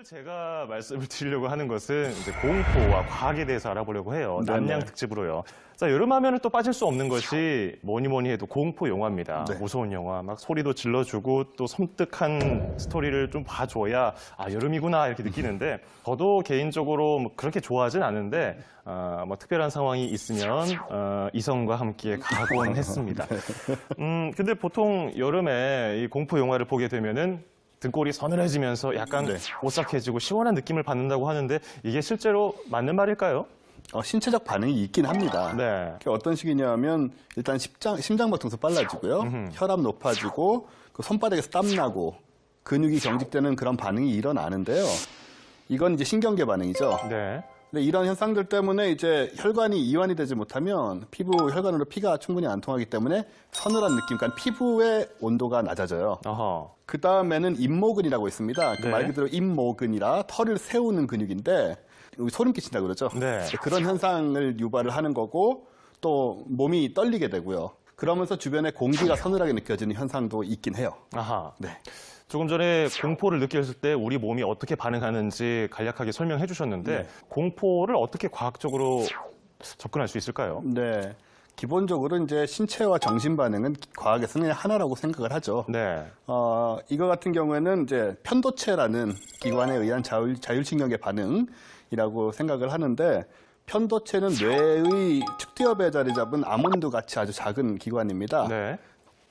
오늘 제가 말씀을 드리려고 하는 것은 이제 공포와 과학에 대해서 알아보려고 해요. 남양 특집으로요. 자, 여름하면은 또 빠질 수 없는 것이 뭐니 해도 공포 영화입니다. 네. 무서운 영화, 막 소리도 질러주고 또 섬뜩한 스토리를 좀 봐줘야 아 여름이구나 이렇게 느끼는데 저도 개인적으로 뭐 그렇게 좋아하진 않은데 뭐 특별한 상황이 있으면 이성과 함께 가곤 했습니다. 근데 보통 여름에 이 공포 영화를 보게 되면은 등골이 서늘해지면서 약간 오싹해지고 시원한 느낌을 받는다고 하는데 이게 실제로 맞는 말일까요? 신체적 반응이 있긴 합니다. 네. 그게 어떤 식이냐면 일단 심장박동수 빨라지고요. 혈압 높아지고 그 손바닥에서 땀나고 근육이 경직되는 그런 반응이 일어나는데요. 이건 이제 신경계 반응이죠. 네. 근데 이런 현상들 때문에 이제 혈관이 이완이 되지 못하면 피부 혈관으로 피가 충분히 안 통하기 때문에 서늘한 느낌, 그러니까 피부의 온도가 낮아져요. 어허. 그 다음에는 잇모근이라고 있습니다. 네. 말 그대로 잇모근이라 털을 세우는 근육인데 소름 끼친다고 그러죠. 네. 그런 현상을 유발을 하는 거고 또 몸이 떨리게 되고요. 그러면서 주변에 공기가 서늘하게 느껴지는 현상도 있긴 해요. 아하. 네. 조금 전에 공포를 느꼈을 때 우리 몸이 어떻게 반응하는지 간략하게 설명해 주셨는데 네. 공포를 어떻게 과학적으로 접근할 수 있을까요? 네. 기본적으로 이제 신체와 정신 반응은 과학에서는 하나라고 생각을 하죠. 네. 이거 같은 경우에는 이제 편도체라는 기관에 의한 자율신경계 반응이라고 생각을 하는데 편도체는 뇌의 측두엽에 자리 잡은 아몬드 같이 아주 작은 기관입니다. 네.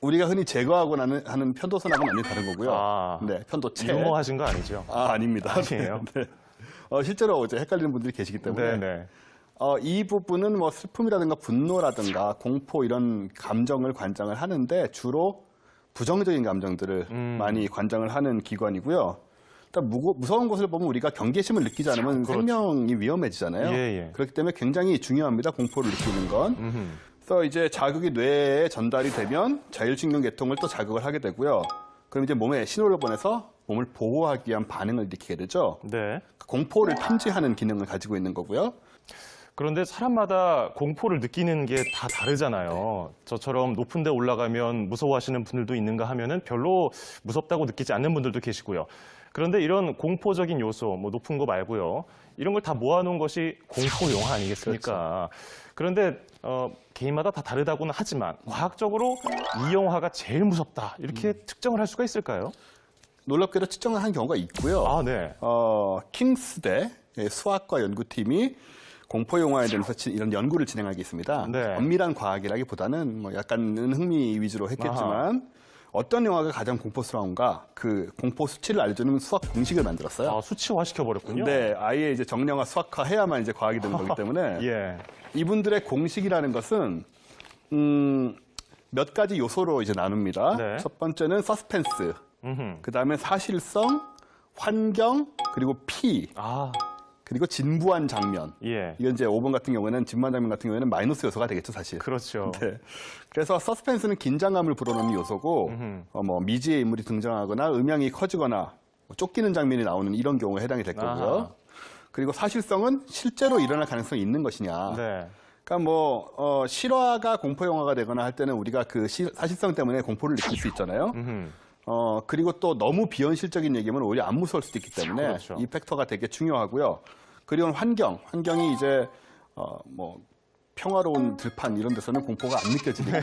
우리가 흔히 제거하고 하는 편도선하고는 완전히 다른 거고요. 아, 네, 편도체. 유머하신 거 아니죠? 아닙니다. 아니에요? 네. 실제로 이제 헷갈리는 분들이 계시기 때문에 네네. 이 부분은 뭐 슬픔이라든가 분노라든가 공포 이런 감정을 관장을 하는데 주로 부정적인 감정들을 많이 관장을 하는 기관이고요. 일단 무서운 것을 보면 우리가 경계심을 느끼지 않으면 그렇죠. 생명이 위험해지잖아요. 예. 그렇기 때문에 굉장히 중요합니다. 공포를 느끼는 건. 그래서 이제 자극이 뇌에 전달이 되면 자율신경 계통을 또 자극을 하게 되고요. 그럼 이제 몸에 신호를 보내서 몸을 보호하기 위한 반응을 일으키게 되죠. 네. 공포를 탐지하는 기능을 가지고 있는 거고요. 그런데 사람마다 공포를 느끼는 게 다 다르잖아요. 저처럼 높은 데 올라가면 무서워하시는 분들도 있는가 하면은 별로 무섭다고 느끼지 않는 분들도 계시고요. 그런데 이런 공포적인 요소, 뭐 높은 거 말고요. 이런 걸 다 모아놓은 것이 공포 영화 아니겠습니까? 그런데 개인마다 다 다르다고는 하지만 과학적으로 이 영화가 제일 무섭다 이렇게 특정을 할 수가 있을까요? 놀랍게도 측정을 한 경우가 있고요. 아, 네. 킹스대 수학과 연구팀이 공포 영화에 대해서 이런 연구를 진행하고 있습니다. 네. 엄밀한 과학이라기보다는 뭐 약간은 흥미 위주로 했겠지만 어떤 영화가 가장 공포스러운가 그 공포 수치를 알려주는 수학 공식을 만들었어요. 아, 수치화 시켜버렸군요. 네, 아예 이제 정량화 수학화 해야만 이제 과학이 되는 거기 때문에 예. 이분들의 공식이라는 것은 몇 가지 요소로 이제 나눕니다. 네. 첫 번째는 서스펜스, 그 다음에 사실성, 환경, 그리고 피, 아, 그리고 진부한 장면. 예. 이건 이제 5번 같은 경우에는 진부한 장면 같은 경우에는 마이너스 요소가 되겠죠, 사실. 그렇죠. 네. 그래서 서스펜스는 긴장감을 불어넣는 요소고, 뭐 미지의 인물이 등장하거나 음향이 커지거나 뭐 쫓기는 장면이 나오는 이런 경우에 해당이 될 거고요. 아하. 그리고 사실성은 실제로 일어날 가능성이 있는 것이냐. 네. 그러니까 뭐 실화가 공포 영화가 되거나 할 때는 우리가 그 사실성 때문에 공포를 느낄 수 있잖아요. 그리고 또 너무 비현실적인 얘기면 오히려 안 무서울 수도 있기 때문에 그렇죠. 이 팩터가 되게 중요하고요. 그리고 환경이 이제 뭐 평화로운 들판 이런 데서는 공포가 안 느껴지니까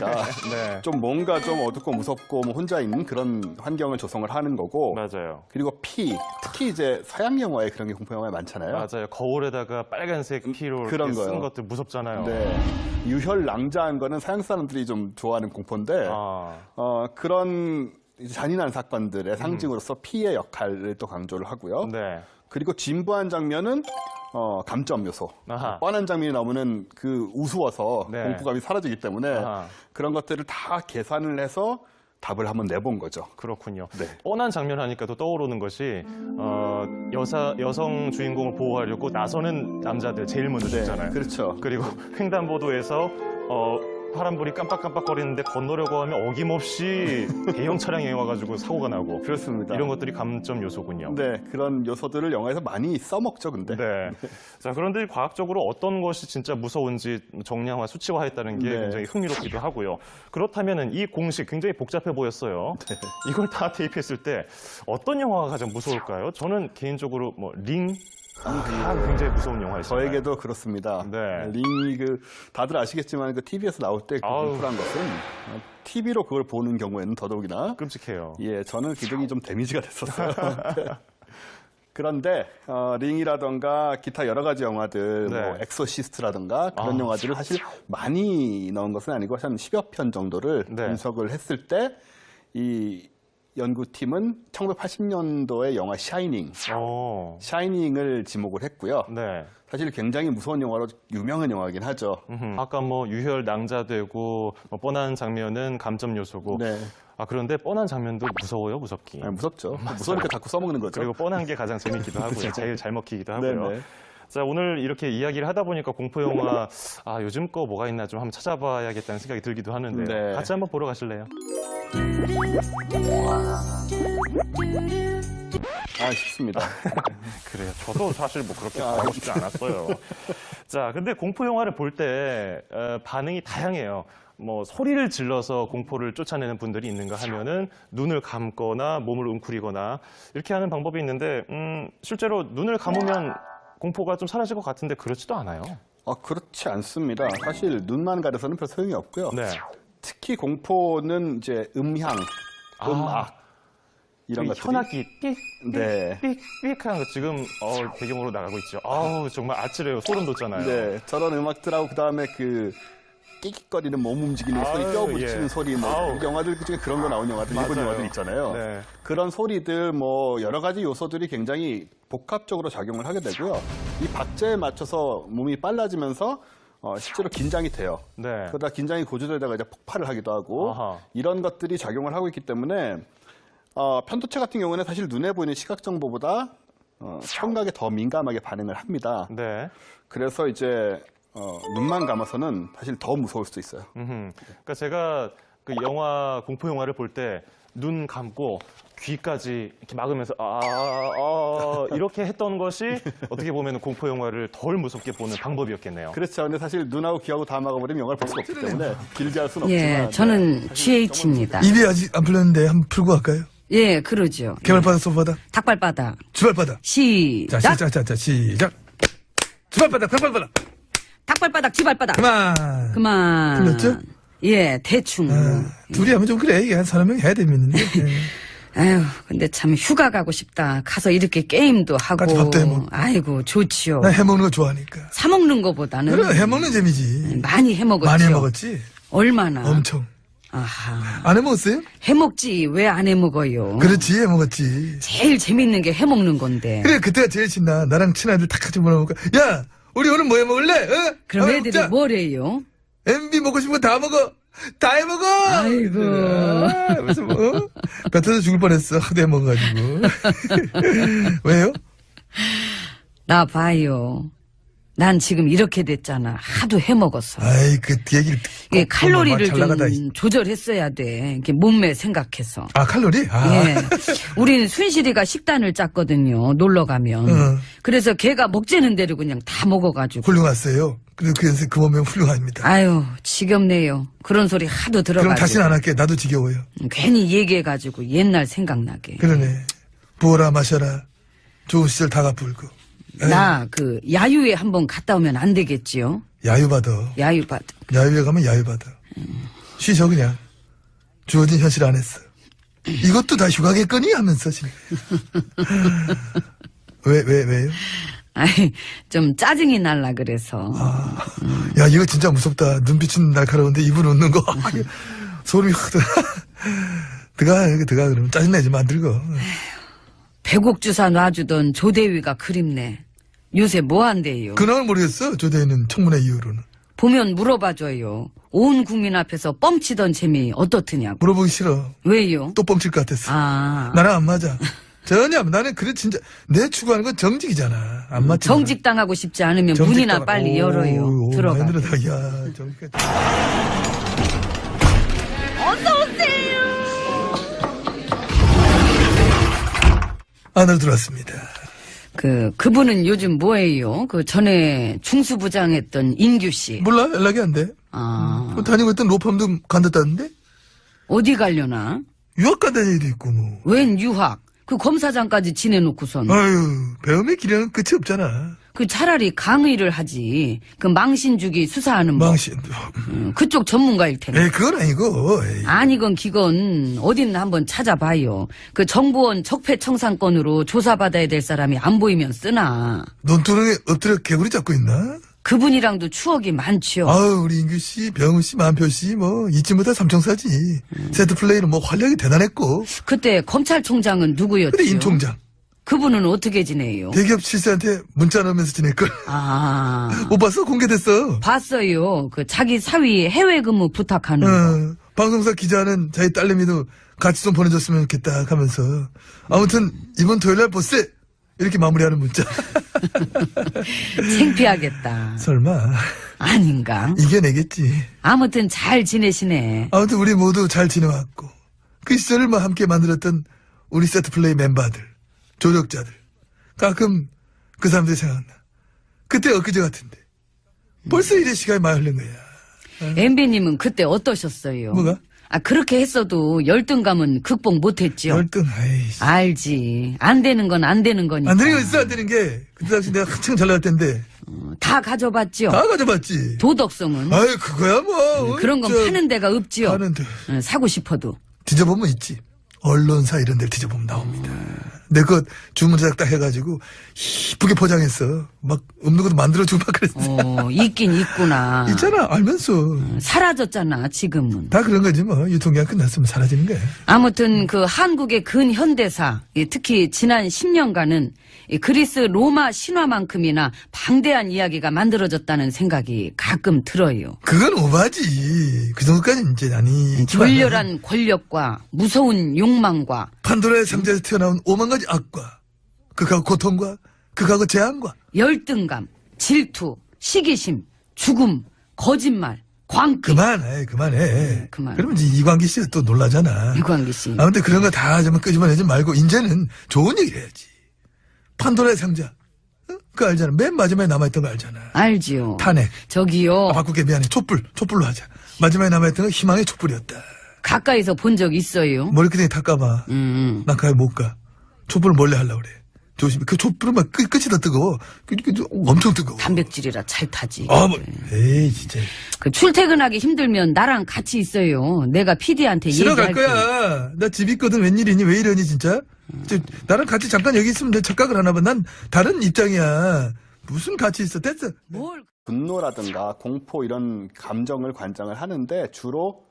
네. 좀 뭔가 좀 어둡고 무섭고 뭐 혼자 있는 그런 환경을 조성을 하는 거고. 맞아요. 그리고 특히 이제 서양 영화에 그런 게 공포 영화에 많잖아요. 맞아요. 거울에다가 빨간색 피로 그런 이렇게 쓴 거요. 것들 무섭잖아요. 네. 유혈낭자한 거는 서양 사람들이 좀 좋아하는 공포인데 그런 잔인한 사건들의 상징으로서 피의 역할을 또 강조를 하고요. 네. 그리고 진부한 장면은 감점 요소. 아하. 뻔한 장면이 나오면은 그 우스워서 네. 공포감이 사라지기 때문에 아하. 그런 것들을 다 계산을 해서 답을 한번 내본 거죠. 그렇군요. 네. 뻔한 장면 하니까 또 떠오르는 것이 여성 주인공을 보호하려고 나서는 남자들 제일 먼저 죽잖아요. 그렇죠. 그리고 횡단보도에서 파란불이 깜빡깜빡거리는데 건너려고 하면 어김없이 대형 차량이 와가지고 사고가 나고 그렇습니다. 이런 것들이 감점 요소군요. 네, 그런 요소들을 영화에서 많이 써먹죠, 근데. 네. 자, 그런데 과학적으로 어떤 것이 진짜 무서운지 정량화, 수치화했다는 게 네. 굉장히 흥미롭기도 하고요. 그렇다면은 이 공식 굉장히 복잡해 보였어요. 이걸 다 대입했을 때 어떤 영화가 가장 무서울까요? 저는 개인적으로 뭐 링, 굉장히 무서운 영화였어요. 저에게도 그렇습니다. 네. 링이 다들 아시겠지만 TV에서 나올 때 아우. 공포란 것은 TV로 그걸 보는 경우에는 더더욱이나 끔찍해요. 예, 저는 굉장히 좀 데미지가 됐었어요. 그런데 링이라던가 기타 여러 가지 영화들, 네. 뭐 엑소시스트라던가 그런 영화들을 사실 많이 넣은 것은 아니고 한 10여 편 정도를 네. 분석을 했을 때 이 연구팀은 1980년도의 영화 샤이닝을 지목을 했고요. 네. 사실 굉장히 무서운 영화로 유명한 영화이긴 하죠. 아까 뭐 유혈 낭자되고 뭐 뻔한 장면은 감점 요소고. 네. 그런데 뻔한 장면도 무서워요, 무섭기. 무섭죠. 무서우니까 자꾸 써먹는 거죠. 그리고 뻔한 게 가장 재밌기도 하고요. 제일 잘 먹히기도 하고요. 네네. 자, 오늘 이렇게 이야기를 하다 보니까 공포영화, 요즘 거 뭐가 있나 좀 한번 찾아봐야겠다는 생각이 들기도 하는데요. 네. 같이 한번 보러 가실래요? 쉽습니다. 그래요. 저도 사실 뭐 그렇게 하고 싶지 않았어요. 자, 근데 공포영화를 볼 때 반응이 다양해요. 뭐 소리를 질러서 공포를 쫓아내는 분들이 있는가 하면은 눈을 감거나 몸을 웅크리거나 이렇게 하는 방법이 있는데 실제로 눈을 감으면 공포가 좀 사라질 것 같은데 그렇지도 않아요. 그렇지 않습니다. 사실 눈만 가려서는 별 소용이 없고요. 네. 특히 공포는 이제 음향, 음악 이런 것들이 현악기 네. 삑삑 하는 거 지금 배경으로 나가고 있죠. 정말 아찔해요. 소름 돋잖아요. 네, 저런 음악들하고 그다음에 그 끽끽거리는 몸 움직이는 소리, 뼈 부딪히는 예. 소리, 영화들 중에 그런 거 나온 영화들, 일본 맞아요. 영화들 있잖아요. 네. 그런 소리들, 뭐 여러 가지 요소들이 굉장히 복합적으로 작용을 하게 되고요. 이 박자에 맞춰서 몸이 빨라지면서 실제로 긴장이 돼요. 네. 그러다 긴장이 고조되다가 이제 폭발을 하기도 하고 아하. 이런 것들이 작용을 하고 있기 때문에 편도체 같은 경우는 사실 눈에 보이는 시각 정보보다 청각에 더 민감하게 반응을 합니다. 네. 그래서 이제 눈만 감아서는 사실 더 무서울 수도 있어요. 그러니까 제가 그 영화 공포 영화를 볼 때 눈 감고 귀까지 이렇게 막으면서 이렇게 했던 것이 어떻게 보면 공포 영화를 덜 무섭게 보는 방법이었겠네요. 그렇죠. 근데 사실 눈하고 귀하고 다 막아버리면 영화를 볼 수가 없기 때문에 길게 할 수는 없지만. 예, 저는 GH입니다. 입이 아직 안 풀렸는데 한번 풀고 갈까요? 예, 그러죠. 개발바닥, 소바닥, 닭발바닥. 주발바닥. 시작. 시작. 주발바닥, 닭발바닥. 닭발바닥, 지발바닥. 그만. 그만. 풀렸죠? 예, 대충. 둘이 하면 좀 그래. 이게 한 서너 명 해야 되겠는데. 아유, 근데 참 휴가 가고 싶다. 가서 이렇게 게임도 하고. 같이 밥도 해먹고. 아이고, 좋지요. 나 해먹는 거 좋아하니까. 사 먹는 거보다는 그래, 해먹는 재미지. 많이 해먹었죠. 많이 해먹었지? 얼마나? 엄청. 아하. 안 해먹었어요? 해먹지 왜 안 해먹어요? 그렇지, 해먹었지. 제일 재밌는 게 해먹는 건데. 그래, 그때가 제일 신나. 나랑 친아들 다 같이 먹어볼까? 야, 우리 오늘 뭐 해먹을래? 그럼 애들이 먹자. 뭐래요? MB 먹고 싶은 거 다 먹어. 다 해먹어. 아이고. 그래서 뭐 뱉어서 죽을 뻔했어. 하도 해먹어가지고. 왜요? 나 봐요. 난 지금 이렇게 됐잖아. 하도 해먹었어. 아이, 그 얘기를 이게 듣고 칼로리를 잘 나가다. 좀 조절했어야 돼. 이게 몸매 생각해서. 칼로리? 예. 우리는 순실이가 식단을 짰거든요. 놀러 가면. 그래서 걔가 먹재는 대로 그냥 다 먹어가지고. 훌륭하세요. 그래서 그 몸면 훌륭합니다. 아유, 지겹네요. 그런 소리 하도 그럼 들어가지고. 다시는 안 할게. 나도 지겨워요. 괜히 얘기해가지고 옛날 생각나게. 그러네. 부어라 마셔라. 좋은 시절 다 갚을고. 나 그 야유회 한번 갔다 오면 안 되겠지요? 야유받아. 야유받. 야유회 가면 야유받아. 쉬셔 그냥. 주어진 현실 안에서. 이것도 다 휴가겠거니 하면서 지금. 왜요? 아이, 좀 짜증이 날라 그래서. 야, 이거 진짜 무섭다. 눈빛은 날카로운데 입은 웃는 거. 소름이 확 들어가. 들어가, 그러면 짜증내지 만들고. 배곡 주사 놔주던 조대위가 그립네. 요새 뭐 한대요? 그날 모르겠어. 조대인은 청문회 이후로는. 보면 물어봐줘요. 온 국민 앞에서 뻥치던 재미 어떻더냐고. 물어보기 싫어. 왜요? 또 뻥칠 것 같았어. 아, 나랑 안 맞아. 전혀. 나는 그래 진짜 내 추구하는 건 정직이잖아. 안 맞지. 정직당하고 싶지 않으면 문이나 빨리 열어요. 들어가. 야, 정직까지. 안으로 들어왔습니다. 그분은 요즘 뭐예요? 그 전에 중수부장했던 인규 씨. 몰라, 연락이 안 돼. 아, 다니고 있던 로펌도 간뒀다는데? 어디 가려나? 유학 간다는 얘기도 있고, 뭐. 웬 유학? 그 검사장까지 지내놓고선. 아유, 배움의 기량은 끝이 없잖아. 그 차라리 강의를 하지. 그 망신주기 수사하는 법. 망신. 그쪽 전문가일 텐데. 에이, 그건 아니고. 에이. 아니건 기건 어딘 한번 찾아봐요. 그 정보원 적폐청산건으로 조사받아야 될 사람이 안 보이면 쓰나. 논두렁에 엎드려 개구리 잡고 있나? 그분이랑도 추억이 많죠. 아유, 우리 인규 씨, 병우 씨, 만표 씨, 뭐, 잊지못할 삼총사지. 세트 플레이는 뭐, 활약이 대단했고. 그때 검찰총장은 누구였죠? 근데 임 총장, 그분은 어떻게 지내요? 대기업 실세한테 문자 넣으면서 지낼걸. 아, 못 봤어? 공개됐어. 봤어요. 그 자기 사위 해외 근무 부탁하는 거. 방송사 기자는 자기 딸내미도 같이 좀 보내줬으면 좋겠다 하면서. 아무튼, 이번 토요일 날 보세! 이렇게 마무리하는 문자. 창피하겠다. 설마, 아닌가? 이겨내겠지. 아무튼 잘 지내시네. 아무튼 우리 모두 잘 지내왔고, 그 시절을 뭐 함께 만들었던 우리 세트 플레이 멤버들, 조력자들, 가끔 그 사람들이 생각나. 그때 엊그제 같은데. 벌써 이래 시간이 많이 흐른 거야. 엠비님은 그때 어떠셨어요? 뭐가? 아, 그렇게 했어도 열등감은 극복 못했죠. 열등, 아이씨. 알지. 안 되는 건 안 되는 거니까. 안 되는 거 있어, 안 되는 게. 그때 당시 내가 한창 잘 나갈 텐데. 다 가져봤죠. 다 가져봤지. 도덕성은 아이, 그거야 뭐. 그런 건 파는 데가 없지요. 파는데. 사고 싶어도. 뒤져보면 있지. 언론사 이런 데를 뒤져보면 나옵니다. 내 것 주문 제작 딱 해가지고 이쁘게 포장했어. 막 없는 것도 만들어주고 막 그랬어. 있긴 있구나. 있잖아, 알면서. 사라졌잖아, 지금은. 다 그런 거지 뭐. 유통기한 끝났으면 사라지는 거야. 아무튼 그 한국의 근현대사, 특히 지난 10년간은 그리스 로마 신화만큼이나 방대한 이야기가 만들어졌다는 생각이 가끔 들어요. 그건 오바지. 그 정도까지 이제 아니. 졸렬한 권력과 무서운 욕망과 판도라의 상자에서 튀어나온 오만 가지 악과 극하고 고통과 극하고 재앙과 열등감, 질투, 시기심, 죽음, 거짓말, 광기. 그만해. 그만. 그러면 이제 이광기 씨가 또 놀라잖아. 이광기 씨. 아무튼 그런 거 다 좀 끄집어내지 말고 이제는 좋은 얘기를 해야지. 판도라의 상자. 그거 알잖아. 맨 마지막에 남아있던 거 알잖아. 알지요. 탄핵. 저기요. 바꿀게 미안해. 촛불로 하자. 마지막에 남아있던 건 희망의 촛불이었다. 가까이서 본 적 있어요? 머리끄댕이 닦아봐. 난 가까이 못 가. 촛불을 몰래 하려고 그래. 조심히. 그 촛불은 막 끝이 더 뜨거워. 엄청 뜨거워. 단백질이라 잘 타지. 에이, 진짜. 그 출퇴근하기 힘들면 나랑 같이 있어요. 내가 PD한테 싫어 갈 얘기할게. 거야. 나 집 있거든. 웬일이니? 왜 이러니, 진짜? 나랑 같이 잠깐 여기 있으면 내 착각을 하나 봐. 난 다른 입장이야. 무슨 같이 있어. 됐어. 뭘? 분노라든가 공포 이런 감정을 관장을 하는데 주로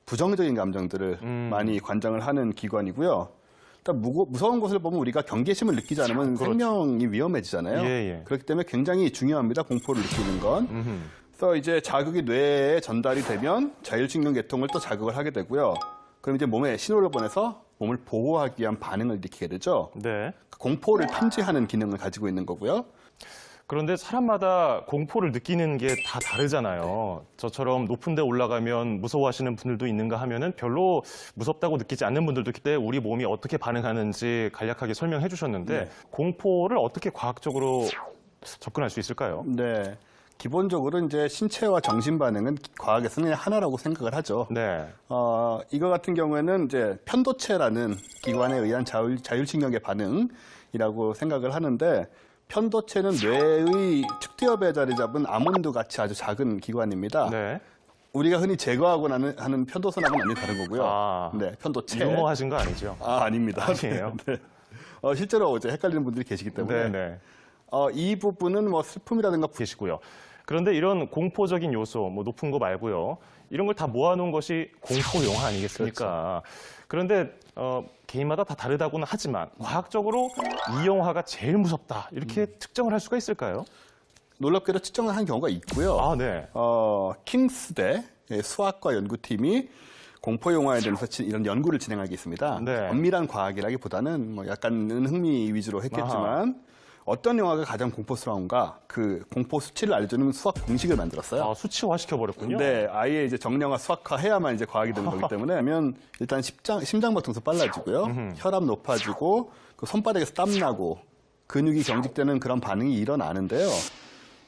부정적인 감정들을 많이 관장을 하는 기관이고요. 일단 무서운 것을 보면 우리가 경계심을 느끼지 않으면 생명이 위험해지잖아요. 예. 그렇기 때문에 굉장히 중요합니다. 공포를 느끼는 건. 그래서 이제 자극이 뇌에 전달이 되면 자율신경계통을 또 자극을 하게 되고요. 그럼 이제 몸에 신호를 보내서 몸을 보호하기 위한 반응을 일으키게 되죠. 네. 공포를 탐지하는 기능을 가지고 있는 거고요. 그런데 사람마다 공포를 느끼는 게 다 다르잖아요. 저처럼 높은 데 올라가면 무서워하시는 분들도 있는가 하면은 별로 무섭다고 느끼지 않는 분들도 있기 때문에 우리 몸이 어떻게 반응하는지 간략하게 설명해 주셨는데 공포를 어떻게 과학적으로 접근할 수 있을까요? 네. 기본적으로 이제 신체와 정신 반응은 과학에서는 하나라고 생각을 하죠. 네. 이거 같은 경우에는 이제 편도체라는 기관에 의한 자율신경계 반응이라고 생각을 하는데 편도체는 뇌의 측두엽에 자리 잡은 아몬드 같이 아주 작은 기관입니다. 네. 우리가 흔히 제거하고 하는 편도선하고는 완전히 다른 거고요. 네, 편도체. 유머하신 거 아니죠? 아닙니다. 아니에요? 네. 실제로 이제 헷갈리는 분들이 계시기 때문에 네. 이 부분은 뭐 슬픔이라든가 계시고요. 그런데 이런 공포적인 요소, 뭐 높은 거 말고요. 이런 걸 다 모아놓은 것이 공포 영화 아니겠습니까? 그런데 개인마다 다 다르다고는 하지만 과학적으로 이 영화가 제일 무섭다 이렇게 특정을 할 수가 있을까요? 놀랍게도 측정을 한 경우가 있고요. 아, 네. 킹스대 수학과 연구팀이 공포 영화에 대해서 이런 연구를 진행하고 있습니다. 네. 엄밀한 과학이라기보다는 뭐 약간은 흥미 위주로 했겠지만 어떤 영화가 가장 공포스러운가 그 공포 수치를 알려주는 수학 공식을 만들었어요. 아, 수치화 시켜버렸군요. 네, 아예 이제 정량화, 수학화 해야만 이제 과학이 되는 거기 때문에 하면 일단 심장박동수 빨라지고요, 혈압 높아지고 그 손바닥에서 땀 나고 근육이 경직되는 그런 반응이 일어나는데요.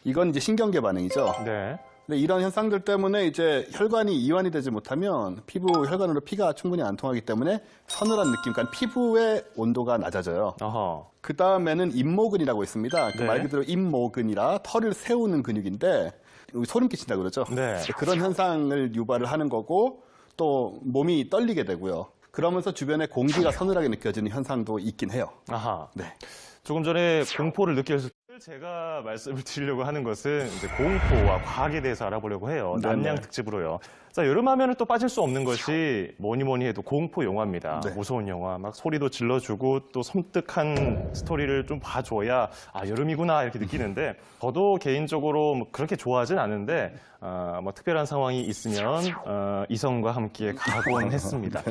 이건 이제 신경계 반응이죠. 네. 근데 이런 현상들 때문에 이제 혈관이 이완이 되지 못하면 피부 혈관으로 피가 충분히 안 통하기 때문에 서늘한 느낌, 그러니까 피부의 온도가 낮아져요. 아하. 그 다음에는 잇모근이라고 있습니다. 그 네. 말 그대로 잇모근이라 털을 세우는 근육인데 여기 소름 끼친다 그러죠. 네. 그런 현상을 유발을 하는 거고 또 몸이 떨리게 되고요. 그러면서 주변에 공기가 서늘하게 느껴지는 현상도 있긴 해요. 아하. 네. 조금 전에 공포를 느꼈을 때 제가 말씀을 드리려고 하는 것은 이제 공포와 과학에 대해서 알아보려고 해요. 네네. 남양 특집으로요. 자, 여름하면은 또 빠질 수 없는 것이 뭐니 해도 공포 영화입니다. 네. 무서운 영화, 막 소리도 질러주고 또 섬뜩한 스토리를 좀 봐줘야 아 여름이구나 이렇게 느끼는데 저도 개인적으로 뭐 그렇게 좋아하진 않은데 뭐 특별한 상황이 있으면 이성과 함께 가곤 했습니다.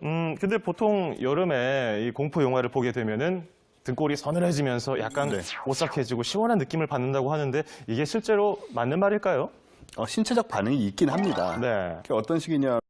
근데 보통 여름에 이 공포 영화를 보게 되면은 등골이 서늘해지면서 약간 네. 오싹해지고 시원한 느낌을 받는다고 하는데 이게 실제로 맞는 말일까요? 신체적 반응이 있긴 합니다. 네. 그게 어떤 식이냐.